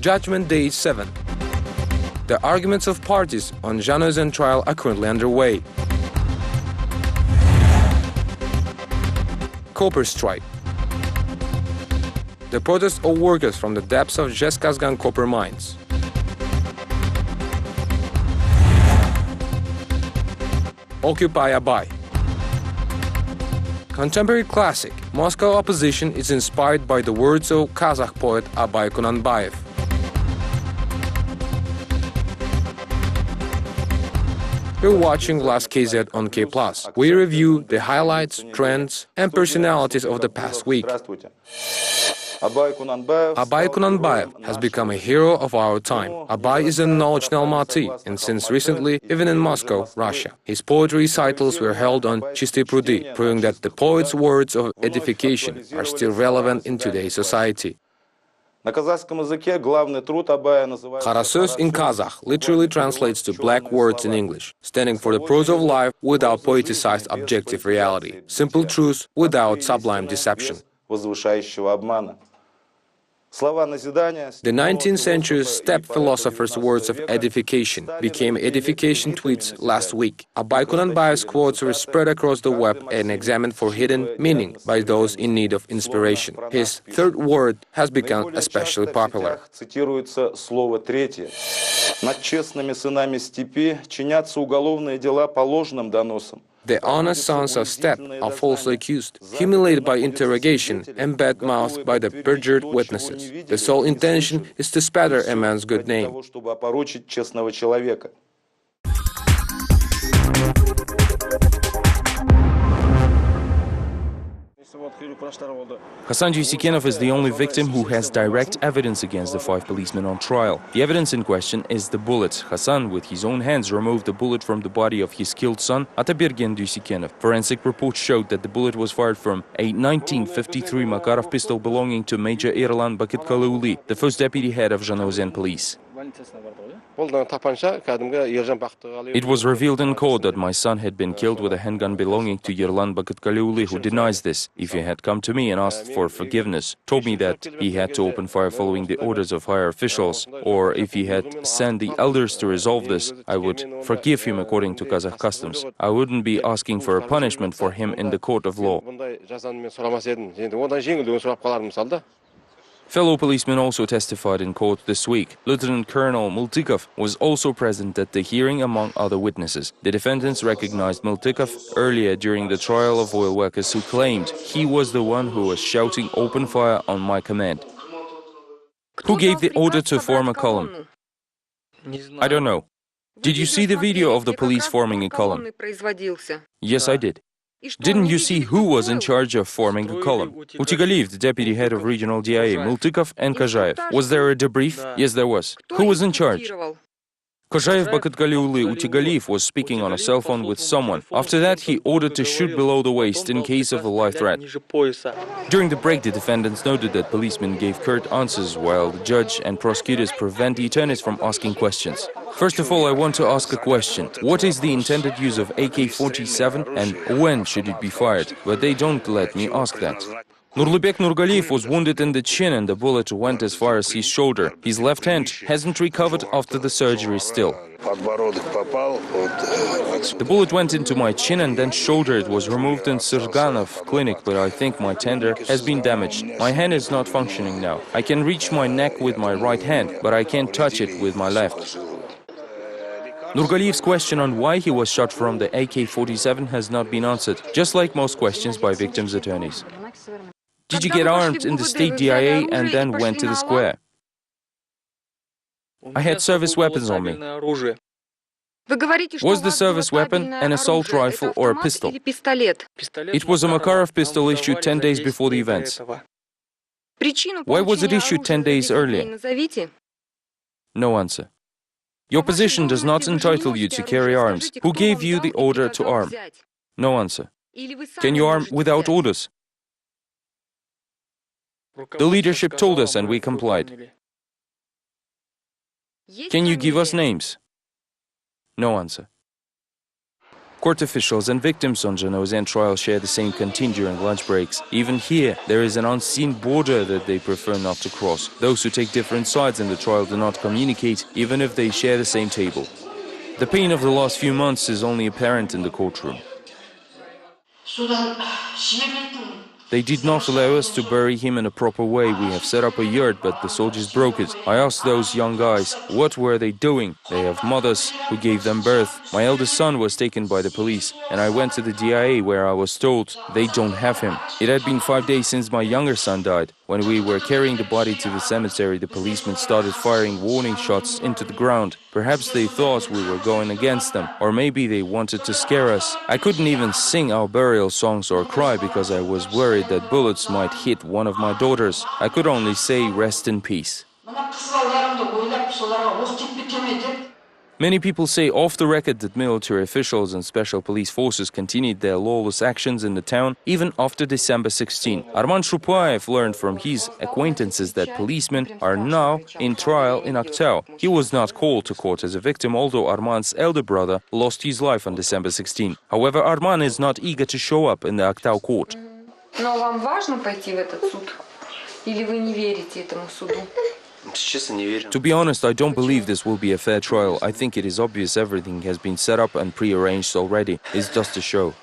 Judgment Day 7. The arguments of parties on Zhanaozen trial are currently underway. Copper strike. The protest of workers from the depths of Zhezkazgan copper mines. Occupy Abay. Contemporary classic, Moscow opposition is inspired by the words of Kazakh poet Abay Kunanbayev. You're watching Vlast KZ on KpLus. We review the highlights, trends and personalities of the past week. Abay Kunanbayev has become a hero of our time. Abay is a knowledge Almaty, and since recently, even in Moscow, Russia. His poetry recitals were held on Chistые prudy, proving that the poet's words of edification are still relevant in today's society. Kharasöz in Kazakh literally translates to black words in English, standing for the prose of life without poeticized objective reality, simple truth without sublime deception. The 19th century steppe philosopher's words of edification became edification tweets last week. Abay Kunanbayev's quotes were spread across the web and examined for hidden meaning by those in need of inspiration. His third word has become especially popular. The honest sons of steppe are falsely accused, humiliated by interrogation, and bad-mouthed by the perjured witnesses. The sole intention is to spatter a man's good name. Hasan Juysekenov is the only victim who has direct evidence against the 5 policemen on trial. The evidence in question is the bullet. Hasan, with his own hands, removed the bullet from the body of his killed son, Atabergen Juysekenov. Forensic reports showed that the bullet was fired from a 1953 Makarov pistol belonging to Major Erlan Bakitkalıoğlu, the first deputy head of Zhanaozen police. It was revealed in court that my son had been killed with a handgun belonging to Erlan Bakitkalıoğlu, who denies this. If he had come to me and asked for forgiveness, told me that he had to open fire following the orders of higher officials, or if he had sent the elders to resolve this, I would forgive him according to Kazakh customs. I wouldn't be asking for a punishment for him in the court of law. Fellow policemen also testified in court this week. Lieutenant Colonel Multikov was also present at the hearing among other witnesses. The defendants recognized Multikov earlier during the trial of oil workers who claimed he was the one who was shouting open fire on my command. Who gave the order to form a column? I don't know. Did you see the video of the police forming a column? Yes, I did. Didn't you see who was in charge of forming a column? Utygaliyev, the deputy head of regional DIA, Multikov and Kozhaev. Was there a debrief? Yes, there was. Who was in charge? Kozhaev, Bakitkalıoğlu, Utygaliyev was speaking on a cell phone with someone. After that, he ordered to shoot below the waist in case of a live threat. During the break, the defendants noted that policemen gave curt answers while the judge and prosecutors prevent the attorneys from asking questions. First of all, I want to ask a question. What is the intended use of AK-47 and when should it be fired? But they don't let me ask that. Nurlubek Nurgaliyev was wounded in the chin and the bullet went as far as his shoulder. His left hand hasn't recovered after the surgery still. The bullet went into my chin and then shoulder. It was removed in Sirganov clinic, but I think my tendon has been damaged. My hand is not functioning now. I can reach my neck with my right hand, but I can't touch it with my left. Nurgaliyev's question on why he was shot from the AK-47 has not been answered, just like most questions by victims' attorneys. Did you get armed in the state DIA and then went to the square? I had service weapons on me. Was the service weapon an assault rifle or a pistol? It was a Makarov pistol issued 10 days before the events. Why was it issued 10 days earlier? No answer. Your position does not entitle you to carry arms. Who gave you the order to arm? No answer. Can you arm without orders? The leadership told us and we complied. Can you give us names? No answer. Court officials and victims on Zhanaozen trial share the same canteen during lunch breaks. Even here, there is an unseen border that they prefer not to cross. Those who take different sides in the trial do not communicate, even if they share the same table. The pain of the last few months is only apparent in the courtroom. They did not allow us to bury him in a proper way. We have set up a yard, but the soldiers broke it. I asked those young guys, what were they doing? They have mothers who gave them birth. My eldest son was taken by the police, and I went to the DIA where I was told they don't have him. It had been 5 days since my younger son died. When we were carrying the body to the cemetery, the policemen started firing warning shots into the ground. Perhaps they thought we were going against them, or maybe they wanted to scare us. I couldn't even sing our burial songs or cry because I was worried that bullets might hit one of my daughters. I could only say rest in peace. Many people say off the record that military officials and special police forces continued their lawless actions in the town even after December 16. Arman Shupayev learned from his acquaintances that policemen are now in trial in Aktau. He was not called to court as a victim, although Arman's elder brother lost his life on December 16. However, Arman is not eager to show up in the Aktau court. Но вам важно пойти в этот суд? Или вы не верите этому суду? To be honest, I don't believe this will be a fair trial. I think it is obvious everything has been set up and pre-arranged already. It's just a show.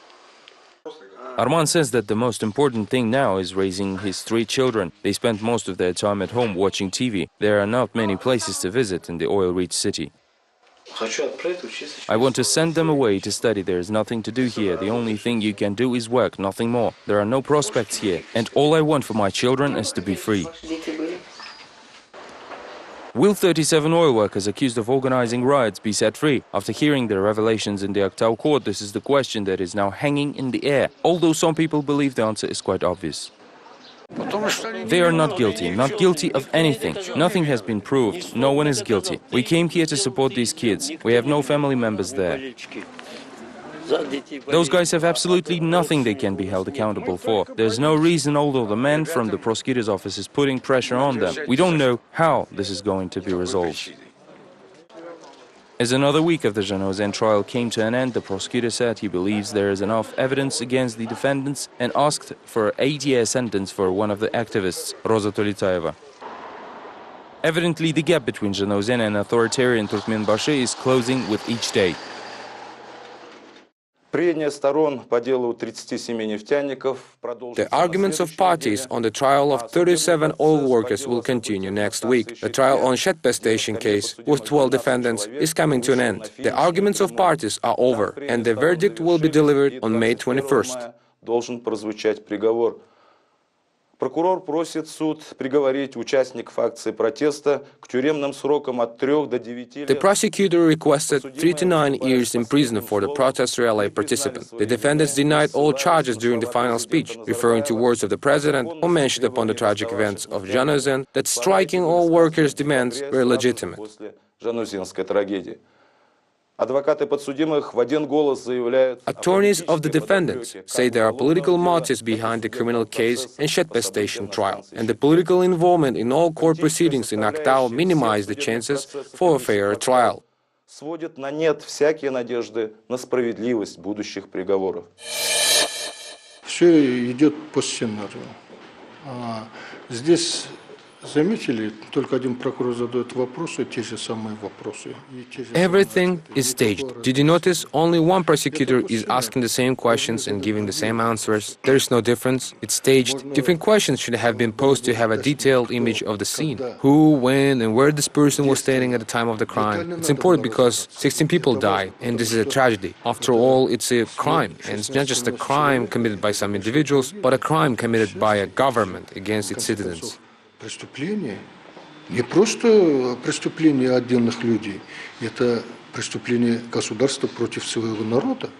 Arman says that the most important thing now is raising his 3 children. They spend most of their time at home watching TV. There are not many places to visit in the oil-rich city. I want to send them away to study. There is nothing to do here. The only thing you can do is work, nothing more. There are no prospects here. And all I want for my children is to be free. Will 37 oil workers accused of organizing riots be set free? After hearing the revelations in the Aktau court, this is the question that is now hanging in the air, although some people believe the answer is quite obvious. They are not guilty of anything. Nothing has been proved. No one is guilty. We came here to support these kids. We have no family members there. Those guys have absolutely nothing they can be held accountable for. There's no reason, although the man from the prosecutor's office is putting pressure on them. We don't know how this is going to be resolved. As another week of the Zhanaozen trial came to an end, the prosecutor said he believes there is enough evidence against the defendants and asked for an 8-year sentence for one of the activists, Roza Tolitaeva. Evidently, the gap between Zhanaozen and authoritarian Turkmenbashi is closing with each day. The arguments of parties on the trial of 37 oil workers will continue next week. The trial on Shetpe station case with 12 defendants is coming to an end. The arguments of parties are over, and the verdict will be delivered on May 21st. Прокурор просит суд приговорить участников акции протеста к тюремным срокам от 3 до 9 лет. The prosecutor requested 3 to 9 years in prison for the protest rally participant. The defendants denied all charges during the final speech, referring to words of the president who mentioned upon the tragic events of Zhanaozen that striking all workers' demands were legitimate. Attorneys of the defendants say there are political motives behind the criminal case and Shetpe station trial, and the political involvement in all court proceedings in Aktau minimize the chances for a fair trial. Сводит на нет всякие надежды на справедливость будущих приговоров. Все идет по сценарию. Здесь заметили, только один прокурор задает вопросы, те же самые вопросы. Everything is staged. Did you notice only one prosecutor is asking the same questions and giving the same answers? There is no difference. It's staged. Different questions should have been posed to have a detailed image of the scene. Who, when, and where this person was standing at the time of the crime. It's important because 16 people died, and this is a tragedy. After all, it's a crime, and it's not just a crime committed by some individuals, but a crime committed by a government against its citizens. Преступление не просто преступление отдельных людей, это преступление государства против своего народа.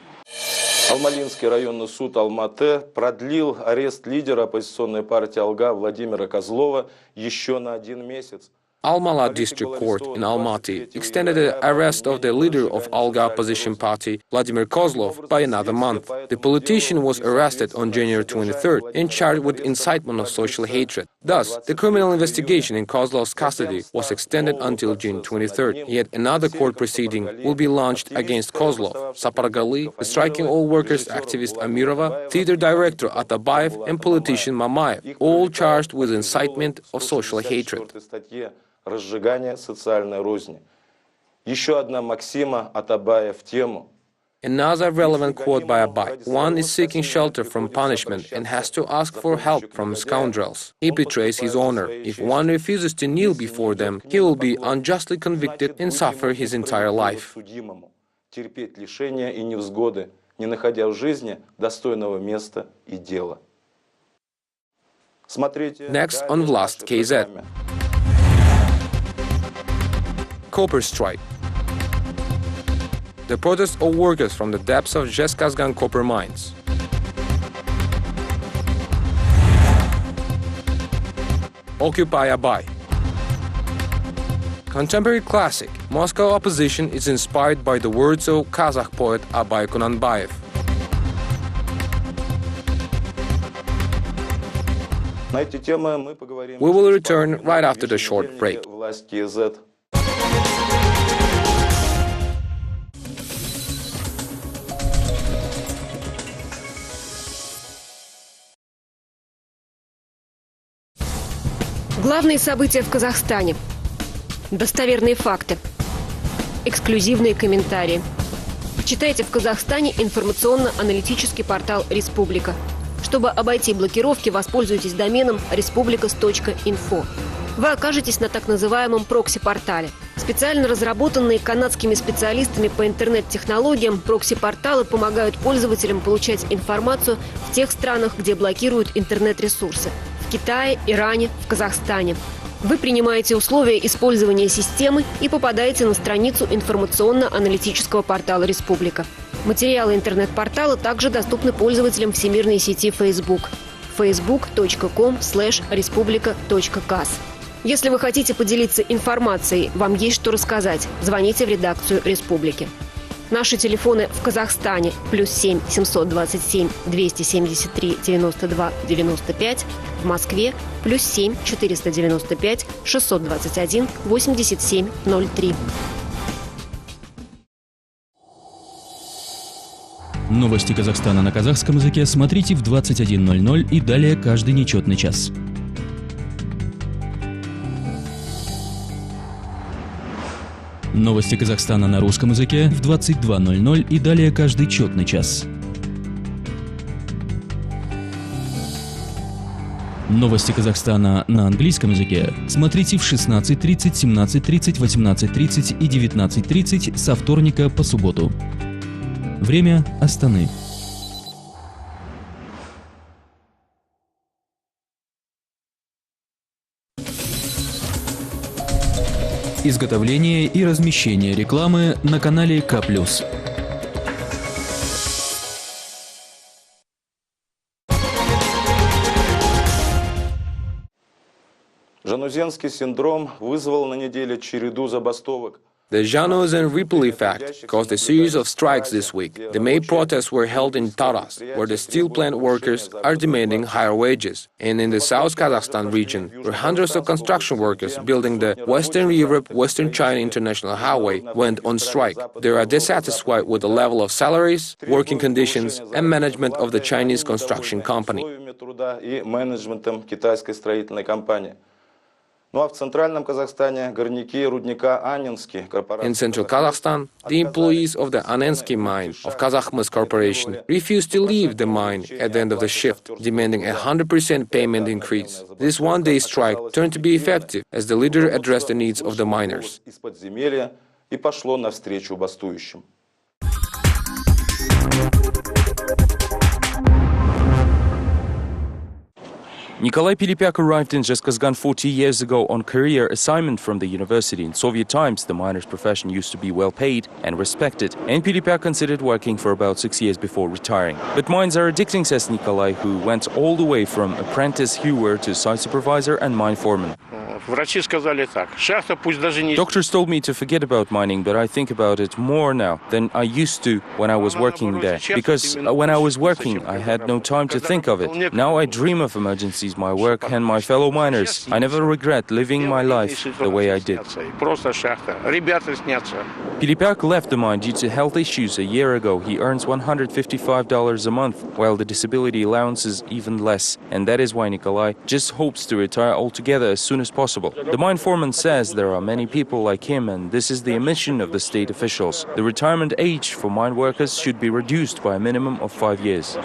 Алмалинский районный суд Алматы продлил арест лидера оппозиционной партии «Алга» Владимира Козлова еще на 1 месяц. Almala District Court in Almaty extended the arrest of the leader of Alga opposition party, Vladimir Kozlov, by another month. The politician was arrested on January 23rd and charged with incitement of social hatred. Thus, the criminal investigation in Kozlov's custody was extended until June 23rd. Yet another court proceeding will be launched against Kozlov, Sapargali, the Striking All Workers activist Amirova, theater director Atabayev and politician Mamayev, all charged with incitement of social hatred. Разжигание социальной розни. Еще одна максима Атабаева в тему. Another relevant quote by Abai: "One is seeking shelter from punishment and has to ask for help from scoundrels. He betrays his honor. If one refuses to kneel before them, he will be unjustly convicted and suffer his entire life." Терпеть лишения и невзгоды, не находя в жизни достойного места и дела. Next on Vlast KZ. Copper strike. The protest of workers from the depths of Zhezkazgan copper mines. Occupy Abai. Contemporary classic, Moscow opposition is inspired by the words of Kazakh poet Abai Kunanbayev. We will return right after the short break. Vlast KZ. Главные события в Казахстане. Достоверные факты. Эксклюзивные комментарии. Читайте в Казахстане информационно-аналитический портал «Республика». Чтобы обойти блокировки, воспользуйтесь доменом respublikas.info. Вы окажетесь на так называемом прокси-портале. Специально разработанные канадскими специалистами по интернет-технологиям, прокси-порталы помогают пользователям получать информацию в тех странах, где блокируют интернет-ресурсы. В Китае, Иране, в Казахстане. Вы принимаете условия использования системы и попадаете на страницу информационно-аналитического портала «Республика». Материалы интернет-портала также доступны пользователям всемирной сети Facebook. facebook.com/respublika.kaz. Если вы хотите поделиться информацией, вам есть что рассказать, звоните в редакцию «Республики». Наши телефоны в Казахстане +7 727 273 92 95, в Москве +7 495 621 87 03. Новости Казахстана на казахском языке смотрите в 21:00 и далее каждый нечетный час. Новости Казахстана на русском языке в 22:00 и далее каждый четный час. Новости Казахстана на английском языке смотрите в 16:30, 17:30, 18:30 и 19:30 со вторника по субботу. Время Астаны. Изготовление и размещение рекламы на канале KplusTV. Жанузенский синдром вызвал на неделе череду забастовок. The Janus and ripple effect caused a series of strikes this week. The main protests were held in Taras, where the steel plant workers are demanding higher wages, and in the South Kazakhstan region, where hundreds of construction workers building the Western Europe-Western China International Highway went on strike. They are dissatisfied with the level of salaries, working conditions, and management of the Chinese construction company. In Central Kazakhstan, the employees of the Anensky mine of Kazakhmys Corporation refused to leave the mine at the end of the shift, demanding a 100% payment increase. This one-day strike turned to be effective as the leader addressed the needs of the miners. Nikolai Pilipyak arrived in Zhezkazgan 40 years ago on career assignment from the university. In Soviet times, the miner's profession used to be well paid and respected, and Pilipyak considered working for about 6 years before retiring. But mines are addicting, says Nikolai, who went all the way from apprentice hewer to site supervisor and mine foreman. Doctors told me to forget about mining, but I think about it more now than I used to when I was working there. Because when I was working, I had no time to think of it. Now I dream of emergencies, my work and my fellow miners. I never regret living my life the way I did. Pilipyak left the mine due to health issues a year ago. He earns $155 a month, while the disability allowance is even less. And that is why Nikolai just hopes to retire altogether as soon as possible. The mine foreman says there are many people like him, and this is the admission of the state officials. The retirement age for mine workers should be reduced by a minimum of 5 years.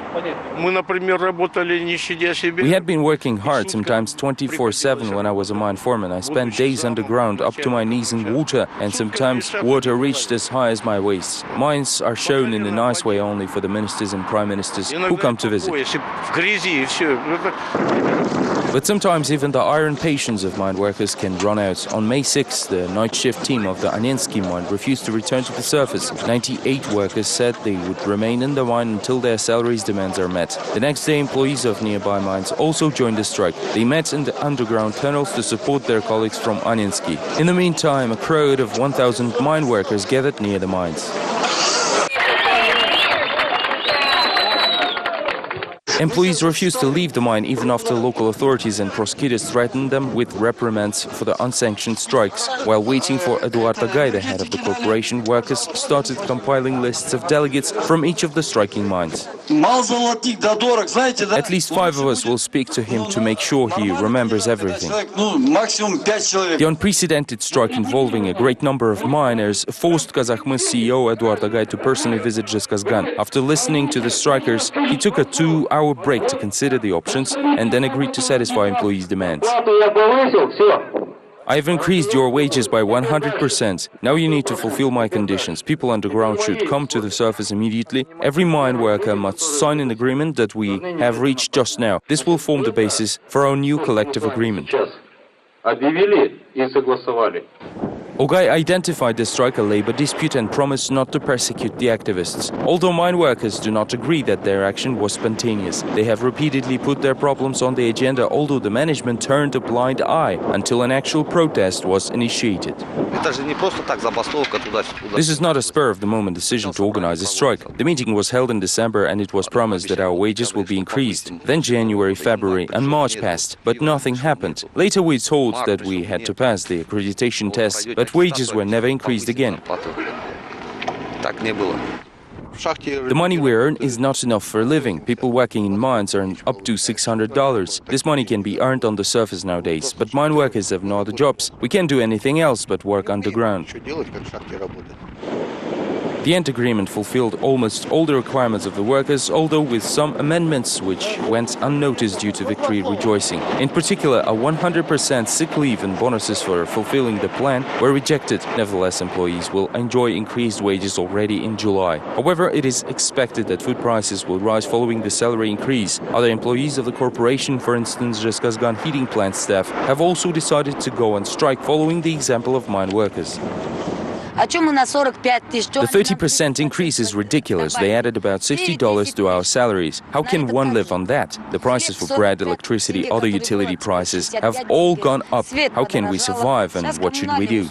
We had been working hard, sometimes 24/7 when I was a mine foreman. I spent days underground up to my knees in water, and sometimes water reached as high as my waist. Mines are shown in a nice way only for the ministers and prime ministers who come to visit. But sometimes even the iron patience of mine workers can run out. On May 6, the night shift team of the Anensky mine refused to return to the surface. 98 workers said they would remain in the mine until their salaries demands are met. The next day, employees of nearby mines also joined the strike. They met in the underground tunnels to support their colleagues from Anensky. In the meantime, a crowd of 1,000 mine workers gathered near the mines. Employees refused to leave the mine even after local authorities and prosecutors threatened them with reprimands for the unsanctioned strikes. While waiting for Eduard Agay, the head of the corporation, workers started compiling lists of delegates from each of the striking mines. At least 5 of us will speak to him to make sure he remembers everything. The unprecedented strike involving a great number of miners forced Kazakhmys CEO Eduard Agay to personally visit Zhezkazgan. After listening to the strikers, he took a 2-hour break to consider the options and then agreed to satisfy employees' demands. I have increased your wages by 100%. Now you need to fulfill my conditions. People underground should come to the surface immediately. Every mine worker must sign an agreement that we have reached just now. This will form the basis for our new collective agreement. Agay identified the strike a labor dispute and promised not to persecute the activists. Although mine workers do not agree that their action was spontaneous, they have repeatedly put their problems on the agenda, although the management turned a blind eye until an actual protest was initiated. This is not a spur-of-the-moment decision to organize a strike. The meeting was held in December and it was promised that our wages will be increased. Then January, February and March passed, but nothing happened. Later we told that we had to pass the accreditation tests, but wages were never increased again. The money we earn is not enough for a living. People working in mines earn up to $600. This money can be earned on the surface nowadays, but mine workers have no other jobs. We can't do anything else but work underground. The end agreement fulfilled almost all the requirements of the workers, although with some amendments which went unnoticed due to victory rejoicing. In particular, a 100% sick leave and bonuses for fulfilling the plan were rejected. Nevertheless, employees will enjoy increased wages already in July. However, it is expected that food prices will rise following the salary increase. Other employees of the corporation, for instance, Zhezkazgan heating plant staff, have also decided to go on strike following the example of mine workers. The 30% increase is ridiculous. They added about $60 to our salaries. How can one live on that? The prices for bread, electricity, other utility prices have all gone up. How can we survive and what should we do?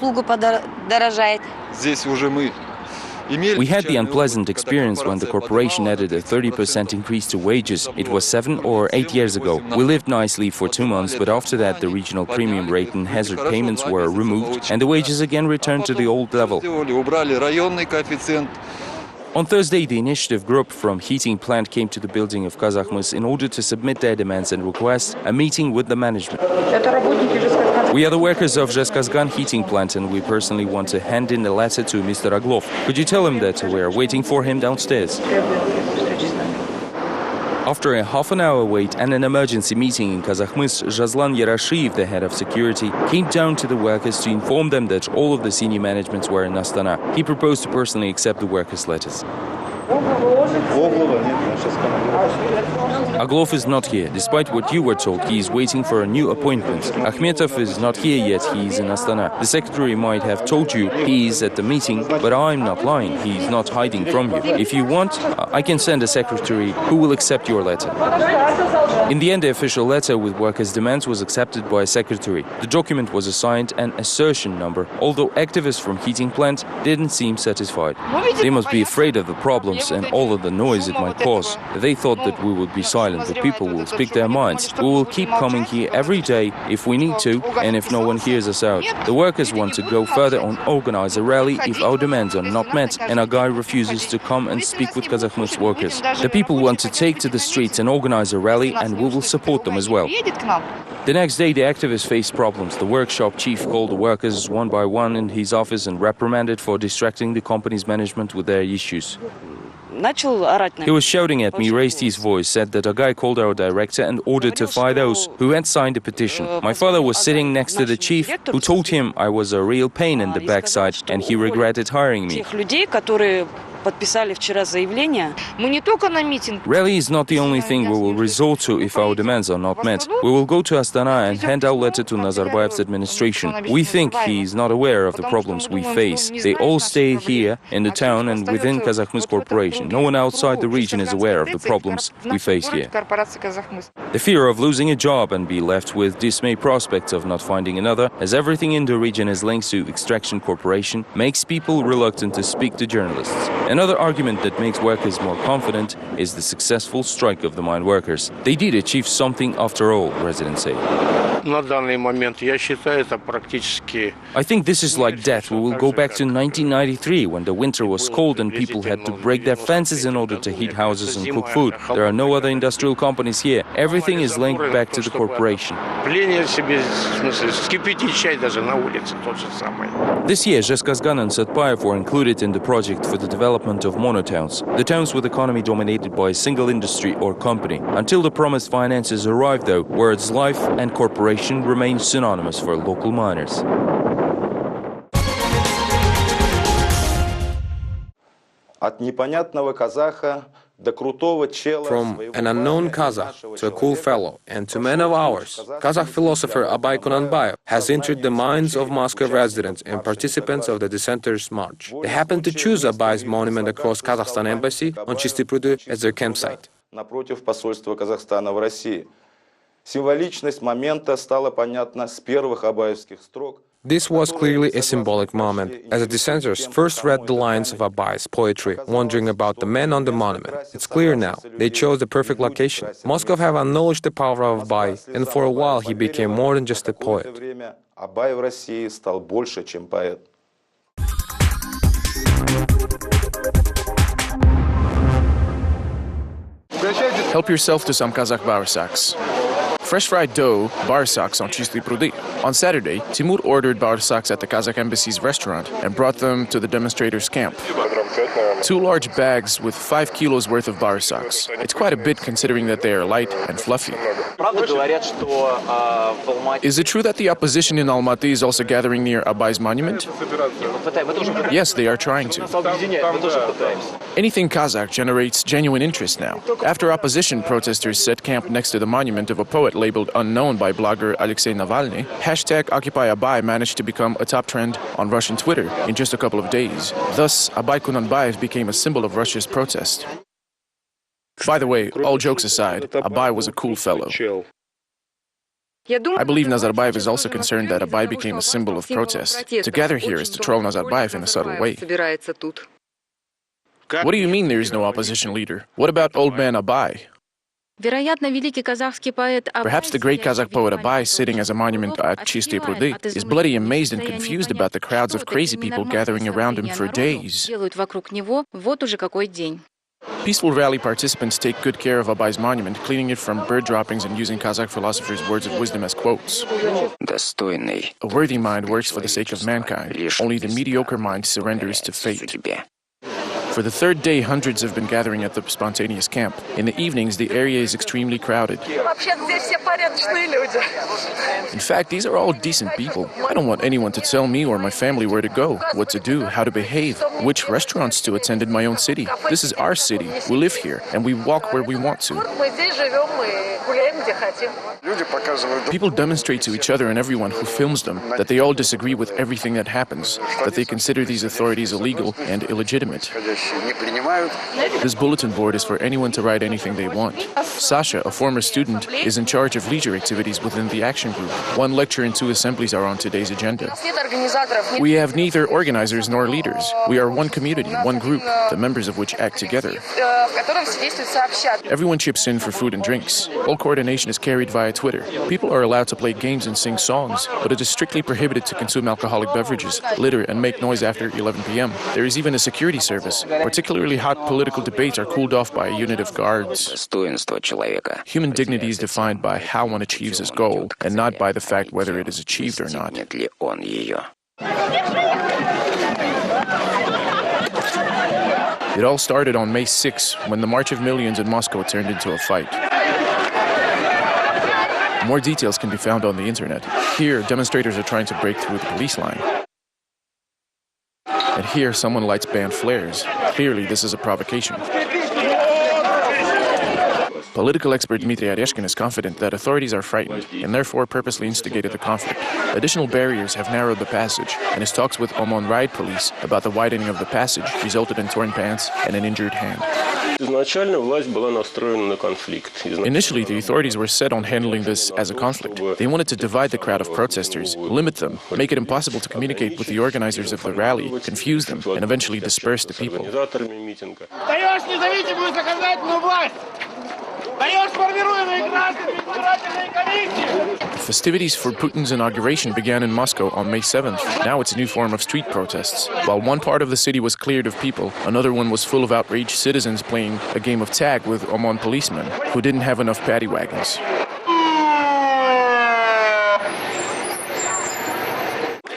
We had the unpleasant experience when the corporation added a 30% increase to wages. It was 7 or 8 years ago. We lived nicely for 2 months, but after that the regional premium rate and hazard payments were removed and the wages again returned to the old level. On Thursday, the initiative group from heating plant came to the building of Kazakhmys in order to submit their demands and request a meeting with the management. We are the workers of Zhezkazgan heating plant and we personally want to hand in a letter to Mr. Aglov. Could you tell him that we are waiting for him downstairs? After a half-an-hour wait and an emergency meeting in Kazakhmys, Zhazlan Yarashiyev, the head of security, came down to the workers to inform them that all of the senior managements were in Astana. He proposed to personally accept the workers' letters. Aglov is not here. Despite what you were told, he is waiting for a new appointment. Akhmetov is not here yet. He is in Astana. The secretary might have told you he is at the meeting, but I'm not lying. He is not hiding from you. If you want, I can send a secretary who will accept your letter. In the end, the official letter with workers' demands was accepted by a secretary. The document was assigned an assertion number, although activists from heating plant didn't seem satisfied. They must be afraid of the problems and all of the noise it might cause. They thought that we would be silent, but people will speak their minds. We will keep coming here every day if we need to and if no one hears us out. The workers want to go further and organize a rally if our demands are not met and our guy refuses to come and speak with Kazakhmys workers. The people want to take to the streets and organize a rally, and we will support them as well. The next day, the activists faced problems. The workshop chief called the workers one by one in his office and reprimanded for distracting the company's management with their issues. He was shouting at me, raised his voice, said that a guy called our director and ordered to fire those who had signed the petition. My father was sitting next to the chief, who told him I was a real pain in the backside and he regretted hiring me. Rally is not the only thing we will resort to if our demands are not met. We will go to Astana and hand our letter to Nazarbayev's administration. We think he is not aware of the problems we face. They all stay here in the town and within Kazakhmys Corporation. No one outside the region is aware of the problems we face here. The fear of losing a job and be left with dismay prospects of not finding another, as everything in the region is linked to Extraction Corporation, makes people reluctant to speak to journalists. Another argument that makes workers more confident is the successful strike of the mine workers. They did achieve something after all, residents say. I think this is like death. We will go back to 1993 when the winter was cold and people had to break their fences in order to heat houses and cook food. There are no other industrial companies here. Everything is linked back to the corporation. This year, Zhezkazgan and Satpayev were included in the project for the development of monotowns, the towns with economy dominated by a single industry or company. Until the promised finances arrive, though, words life and corporation remain synonymous for local miners. From an unknown Kazakh to a cool fellow and to men of ours, Kazakh philosopher Abay Kunanbayev has entered the minds of Moscow residents and participants of the dissenters' march. They happened to choose Abay's monument across Kazakhstan embassy on Чистые пруды as their campsite. This was clearly a symbolic moment, as the dissenters first read the lines of Abay's poetry, wondering about the men on the monument. It's clear now, they chose the perfect location. Moscow have acknowledged the power of Abay, and for a while he became more than just a poet. Help yourself to some Kazakh barsaks. Fresh fried dough, barsaks on Чистые пруды. On Saturday, Timur ordered barsaks at the Kazakh embassy's restaurant and brought them to the demonstrators' camp. 2 large bags with 5 kilos worth of barsaks. It's quite a bit considering that they are light and fluffy. Is it true that the opposition in Almaty is also gathering near Abay's monument? Yes, they are trying to. Anything Kazakh generates genuine interest now. After opposition protesters set camp next to the monument of a poet labeled unknown by blogger Alexei Navalny, hashtag Occupy Abay managed to become a top trend on Russian Twitter in just a couple of days. Thus, Abay Kunanbayev became a symbol of Russia's protest. By the way, all jokes aside, Abay was a cool fellow. I believe Nazarbayev is also concerned that Abay became a symbol of protest. To gather here is to troll Nazarbayev in a subtle way. What do you mean there is no opposition leader? What about old man Abay? Perhaps the great Kazakh poet Abay, sitting as a monument at Чистые пруды, is bloody amazed and confused about the crowds of crazy people gathering around him for days. Peaceful rally participants take good care of Abay's monument, cleaning it from bird droppings and using Kazakh philosophers' words of wisdom as quotes. A worthy mind works for the sake of mankind. Only the mediocre mind surrenders to fate. For the third day, hundreds have been gathering at the spontaneous camp. In the evenings, the area is extremely crowded. In fact, these are all decent people. I don't want anyone to tell me or my family where to go, what to do, how to behave, which restaurants to attend in my own city. This is our city. We live here, and we walk where we want to. People demonstrate to each other and everyone who films them that they all disagree with everything that happens, that they consider these authorities illegal and illegitimate. This bulletin board is for anyone to write anything they want. Sasha, a former student, is in charge of leisure activities within the action group. One lecture and 2 assemblies are on today's agenda. We have neither organizers nor leaders. We are one community, one group, the members of which act together. Everyone chips in for food and drinks. All coordination is carried via Twitter. People are allowed to play games and sing songs, but it is strictly prohibited to consume alcoholic beverages, litter, and make noise after 11 p.m. There is even a security service. Particularly hot political debates are cooled off by a unit of guards. Human dignity is defined by how one achieves his goal, and not by the fact whether it is achieved or not. It all started on May 6, when the March of Millions in Moscow turned into a fight. More details can be found on the internet. Here, demonstrators are trying to break through the police line. And here, someone lights banned flares. Clearly, this is a provocation. Political expert Dmitry Oreshkin is confident that authorities are frightened and therefore purposely instigated the conflict. Additional barriers have narrowed the passage, and his talks with Omon riot police about the widening of the passage resulted in torn pants and an injured hand. Initially, the authorities were set on handling this as a conflict. They wanted to divide the crowd of protesters, limit them, make it impossible to communicate with the organizers of the rally, confuse them, and eventually disperse the people. The festivities for Putin's inauguration began in Moscow on May 7th. Now it's a new form of street protests. While one part of the city was cleared of people, another one was full of outraged citizens playing a game of tag with Omon policemen who didn't have enough paddy wagons.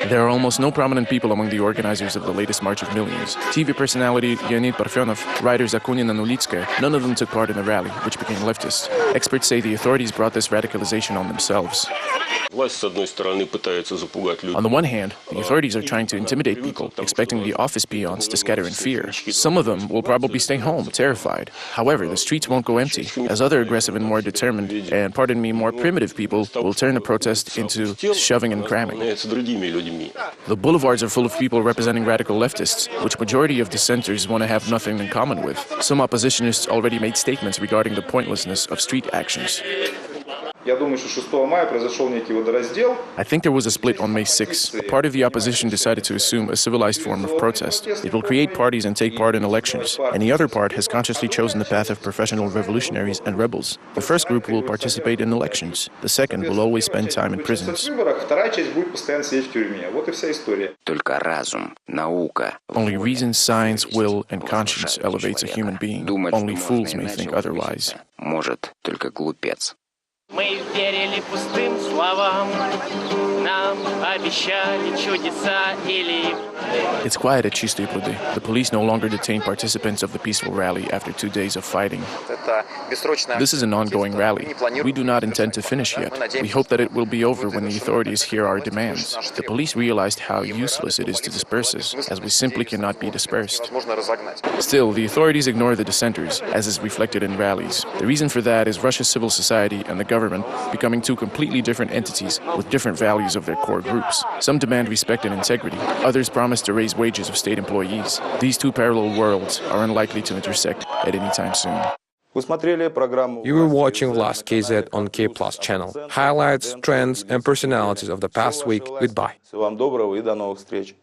There are almost no prominent people among the organizers of the latest March of Millions. TV personality Leonid Parfenov, writers Akunin and Ulitskaya, none of them took part in the rally, which became leftist. Experts say the authorities brought this radicalization on themselves. On the one hand, the authorities are trying to intimidate people, expecting the office peons to scatter in fear. Some of them will probably stay home, terrified. However, the streets won't go empty, as other aggressive and more determined, and pardon me, more primitive people will turn the protest into shoving and cramming. The boulevards are full of people representing radical leftists, which majority of dissenters want to have nothing in common with. Some oppositionists already made statements regarding the pointlessness of street actions. I think there was a split on May 6. A part of the opposition decided to assume a civilized form of protest. It will create parties and take part in elections. And the other part has consciously chosen the path of professional revolutionaries and rebels. The first group will participate in elections. The second will always spend time in prisons. Only reason, science, will, and conscience elevates a human being. Only fools may think otherwise. Мы верили пустым словам, нам обещали чудеса или... It's quiet at Чистые пруды. The police no longer detain participants of the peaceful rally after 2 days of fighting. This is an ongoing rally. We do not intend to finish yet. We hope that it will be over when the authorities hear our demands. The police realized how useless it is to disperse us, as we simply cannot be dispersed. Still, the authorities ignore the dissenters, as is reflected in rallies. The reason for that is Russia's civil society and the government becoming two completely different entities with different values of their core groups. Some demand respect and integrity. Others promise to raise wages of state employees. These two parallel worlds are unlikely to intersect at any time soon. You were watching Vlast KZ on KPLUS channel. Highlights, trends, and personalities of the past week. Goodbye. Всего вам доброго и до новых встреч.